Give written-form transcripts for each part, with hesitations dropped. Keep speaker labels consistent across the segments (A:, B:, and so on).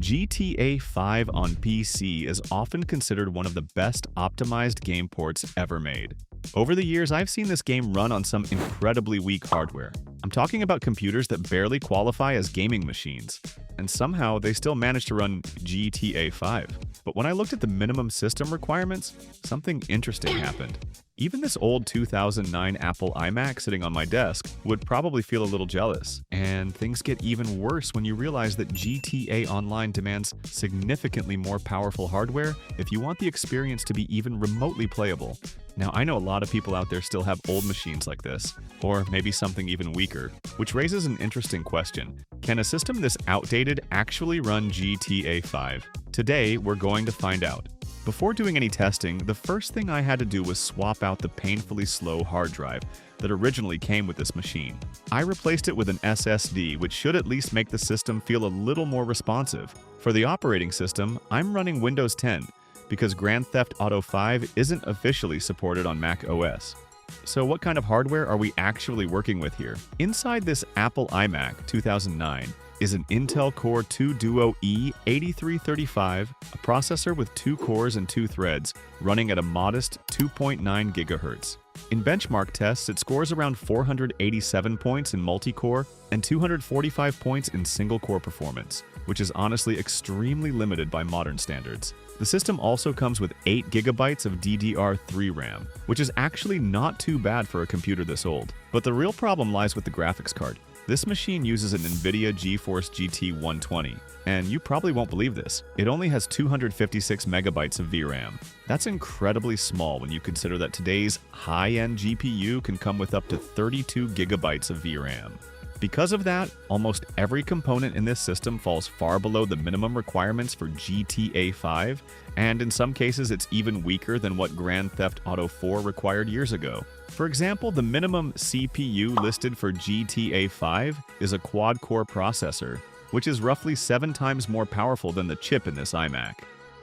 A: GTA 5 on PC is often considered one of the best optimized game ports ever made. Over the years, I've seen this game run on some incredibly weak hardware. I'm talking about computers that barely qualify as gaming machines, and somehow they still manage to run GTA 5. But when I looked at the minimum system requirements, something interesting happened. Even this old 2009 Apple iMac sitting on my desk would probably feel a little jealous, and things get even worse when you realize that GTA Online demands significantly more powerful hardware if you want the experience to be even remotely playable. Now, I know a lot of people out there still have old machines like this, or maybe something even weaker, which raises an interesting question. Can a system this outdated actually run GTA 5? Today, we're going to find out. Before doing any testing, the first thing I had to do was swap out the painfully slow hard drive that originally came with this machine. I replaced it with an SSD, which should at least make the system feel a little more responsive. For the operating system, I'm running Windows 10, because Grand Theft Auto 5 isn't officially supported on Mac OS. So what kind of hardware are we actually working with here? Inside this Apple iMac 2009 is an Intel Core 2 Duo E8335, a processor with 2 cores and 2 threads, running at a modest 2.9 GHz. In benchmark tests, it scores around 487 points in multi-core and 245 points in single-core performance, which is honestly extremely limited by modern standards. The system also comes with 8 GB of DDR3 RAM, which is actually not too bad for a computer this old. But the real problem lies with the graphics card. This machine uses an NVIDIA GeForce GT 120, and you probably won't believe this. It only has 256 megabytes of VRAM. That's incredibly small when you consider that today's high-end GPU can come with up to 32 gigabytes of VRAM. Because of that, almost every component in this system falls far below the minimum requirements for GTA 5, and in some cases it's even weaker than what Grand Theft Auto 4 required years ago. For example, the minimum CPU listed for GTA 5 is a quad-core processor, which is roughly 7 times more powerful than the chip in this iMac.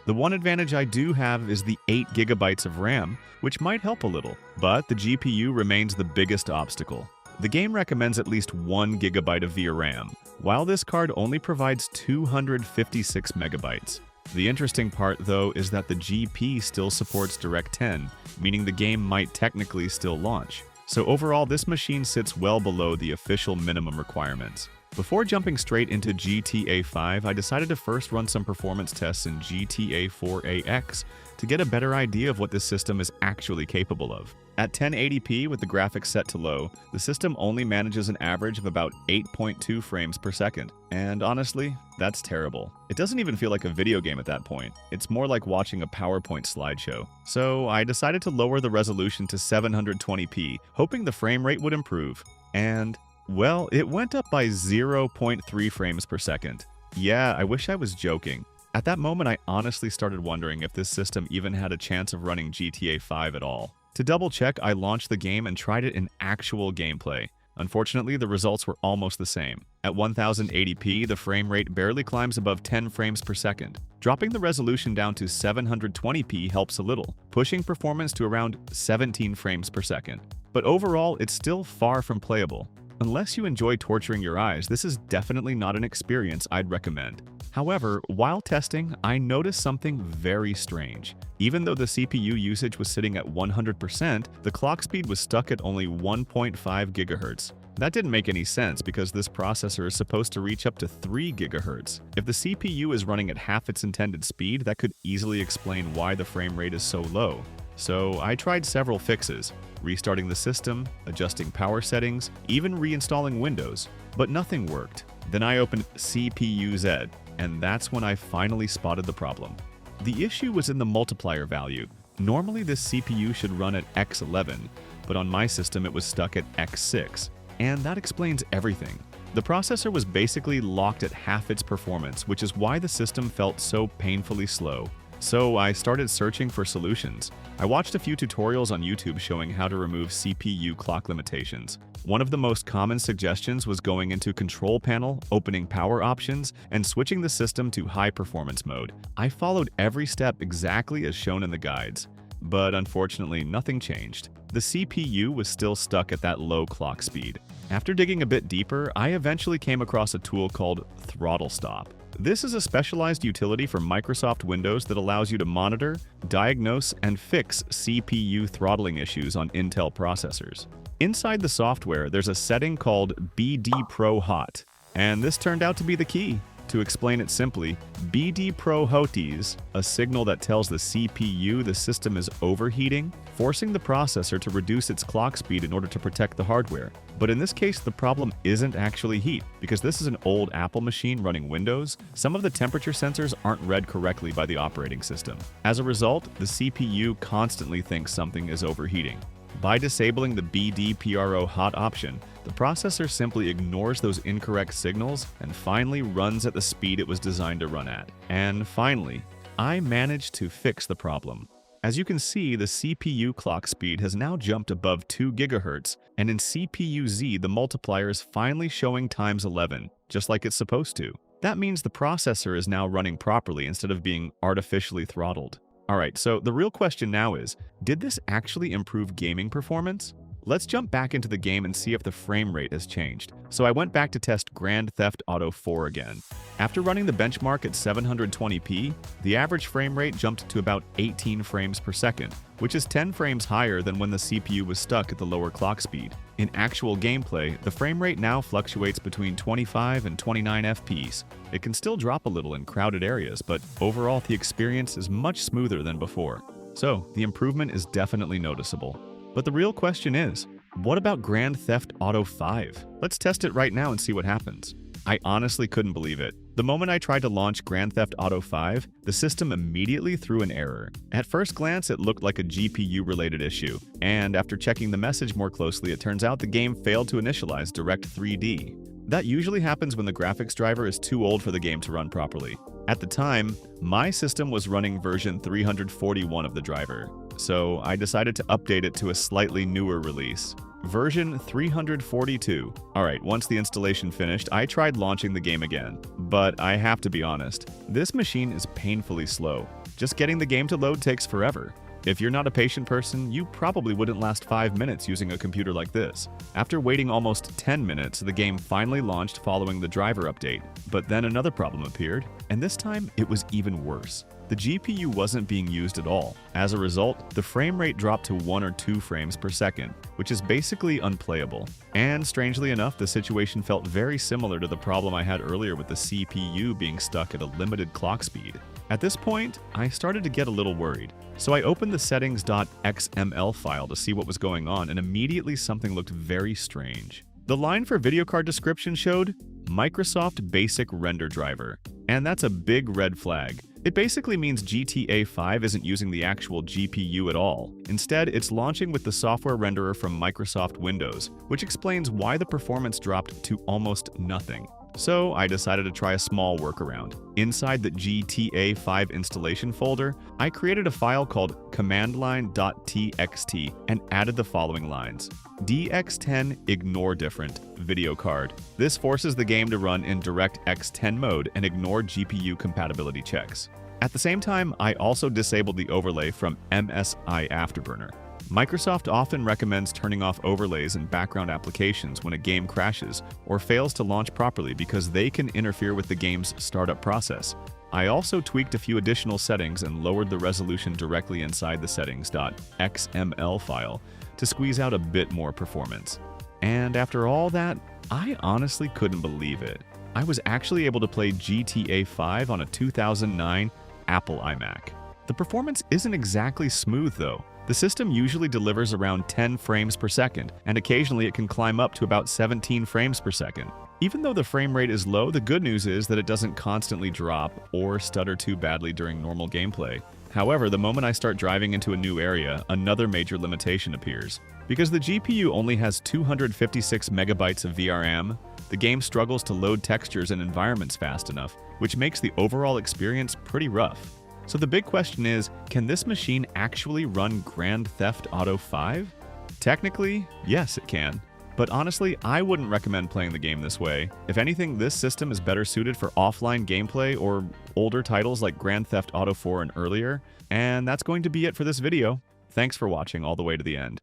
A: The one advantage I do have is the 8 gigabytes of RAM, which might help a little, but the GPU remains the biggest obstacle. The game recommends at least 1 gigabyte of VRAM, while this card only provides 256 megabytes. The interesting part, though, is that the GP still supports DirectX 10, meaning the game might technically still launch. So overall, this machine sits well below the official minimum requirements. Before jumping straight into GTA 5, I decided to first run some performance tests in GTA 4AX to get a better idea of what this system is actually capable of. At 1080p with the graphics set to low, the system only manages an average of about 8.2 frames per second. And honestly, that's terrible. It doesn't even feel like a video game at that point. It's more like watching a PowerPoint slideshow. So I decided to lower the resolution to 720p, hoping the frame rate would improve. And well, it went up by 0.3 frames per second. Yeah, I wish I was joking. At that moment, I honestly started wondering if this system even had a chance of running GTA 5 at all. To double check, I launched the game and tried it in actual gameplay. Unfortunately, the results were almost the same. At 1080p, the frame rate barely climbs above 10 frames per second. Dropping the resolution down to 720p helps a little, pushing performance to around 17 frames per second. But overall, it's still far from playable. Unless you enjoy torturing your eyes, this is definitely not an experience I'd recommend. However, while testing, I noticed something very strange. Even though the CPU usage was sitting at 100%, the clock speed was stuck at only 1.5 GHz. That didn't make any sense because this processor is supposed to reach up to 3 GHz. If the CPU is running at half its intended speed, that could easily explain why the frame rate is so low. So I tried several fixes, restarting the system, adjusting power settings, even reinstalling Windows, but nothing worked. Then I opened CPU-Z, and that's when I finally spotted the problem. The issue was in the multiplier value. Normally this CPU should run at X11, but on my system it was stuck at X6, and that explains everything. The processor was basically locked at half its performance, which is why the system felt so painfully slow. So I started searching for solutions. I watched a few tutorials on YouTube showing how to remove CPU clock limitations. One of the most common suggestions was going into Control Panel, opening power options, and switching the system to high performance mode. I followed every step exactly as shown in the guides, but unfortunately nothing changed. The CPU was still stuck at that low clock speed. After digging a bit deeper, I eventually came across a tool called throttle stop. This is a specialized utility for Microsoft Windows that allows you to monitor, diagnose, and fix CPU throttling issues on Intel processors. Inside the software, there's a setting called BD Pro Hot, and this turned out to be the key. To explain it simply, BD Pro Hoties, a signal that tells the CPU the system is overheating, forcing the processor to reduce its clock speed in order to protect the hardware. But in this case, the problem isn't actually heat. Because this is an old Apple machine running Windows, some of the temperature sensors aren't read correctly by the operating system. As a result, the CPU constantly thinks something is overheating. By disabling the BD Pro Hot option, the processor simply ignores those incorrect signals and finally runs at the speed it was designed to run at. And finally, I managed to fix the problem. As you can see, the CPU clock speed has now jumped above 2 GHz, and in CPU-Z the multiplier is finally showing times 11, just like it's supposed to. That means the processor is now running properly instead of being artificially throttled. Alright, so the real question now is, did this actually improve gaming performance? Let's jump back into the game and see if the frame rate has changed. So I went back to test Grand Theft Auto 4 again. After running the benchmark at 720p, the average frame rate jumped to about 18 frames per second, which is 10 frames higher than when the CPU was stuck at the lower clock speed. In actual gameplay, the frame rate now fluctuates between 25 and 29 FPS. It can still drop a little in crowded areas, but overall the experience is much smoother than before. So, the improvement is definitely noticeable. But the real question is, what about Grand Theft Auto 5? Let's test it right now and see what happens. I honestly couldn't believe it. The moment I tried to launch Grand Theft Auto 5, the system immediately threw an error. At first glance, it looked like a GPU-related issue, and after checking the message more closely, it turns out the game failed to initialize Direct3D. That usually happens when the graphics driver is too old for the game to run properly. At the time, my system was running version 341 of the driver, so I decided to update it to a slightly newer release, version 342. Alright, once the installation finished, I tried launching the game again. But I have to be honest, this machine is painfully slow. Just getting the game to load takes forever. If you're not a patient person, you probably wouldn't last 5 minutes using a computer like this. After waiting almost 10 minutes, the game finally launched following the driver update. But then another problem appeared, and this time it was even worse. The GPU wasn't being used at all. As a result, the frame rate dropped to 1 or 2 frames per second, which is basically unplayable. And strangely enough, the situation felt very similar to the problem I had earlier with the CPU being stuck at a limited clock speed. At this point, I started to get a little worried. So I opened the settings.xml file to see what was going on, and immediately something looked very strange. The line for video card description showed Microsoft Basic Render Driver, and that's a big red flag. It basically means GTA 5 isn't using the actual GPU at all. Instead, it's launching with the software renderer from Microsoft Windows, which explains why the performance dropped to almost nothing. So I decided to try a small workaround. Inside the GTA 5 installation folder, I created a file called commandline.txt and added the following lines. DX10 ignore different video card. This forces the game to run in DirectX 10 mode and ignore GPU compatibility checks. At the same time, I also disabled the overlay from MSI Afterburner. Microsoft often recommends turning off overlays in background applications when a game crashes or fails to launch properly because they can interfere with the game's startup process. I also tweaked a few additional settings and lowered the resolution directly inside the settings.xml file to squeeze out a bit more performance. And after all that, I honestly couldn't believe it. I was actually able to play GTA 5 on a 2009 Apple iMac. The performance isn't exactly smooth though. The system usually delivers around 10 frames per second, and occasionally it can climb up to about 17 frames per second. Even though the frame rate is low, the good news is that it doesn't constantly drop or stutter too badly during normal gameplay. However, the moment I start driving into a new area, another major limitation appears. Because the GPU only has 256 megabytes of VRAM, the game struggles to load textures and environments fast enough, which makes the overall experience pretty rough. So the big question is, can this machine actually run Grand Theft Auto 5? Technically, yes it can. But honestly, I wouldn't recommend playing the game this way. If anything, this system is better suited for offline gameplay or older titles like Grand Theft Auto 4 and earlier. And that's going to be it for this video. Thanks for watching all the way to the end.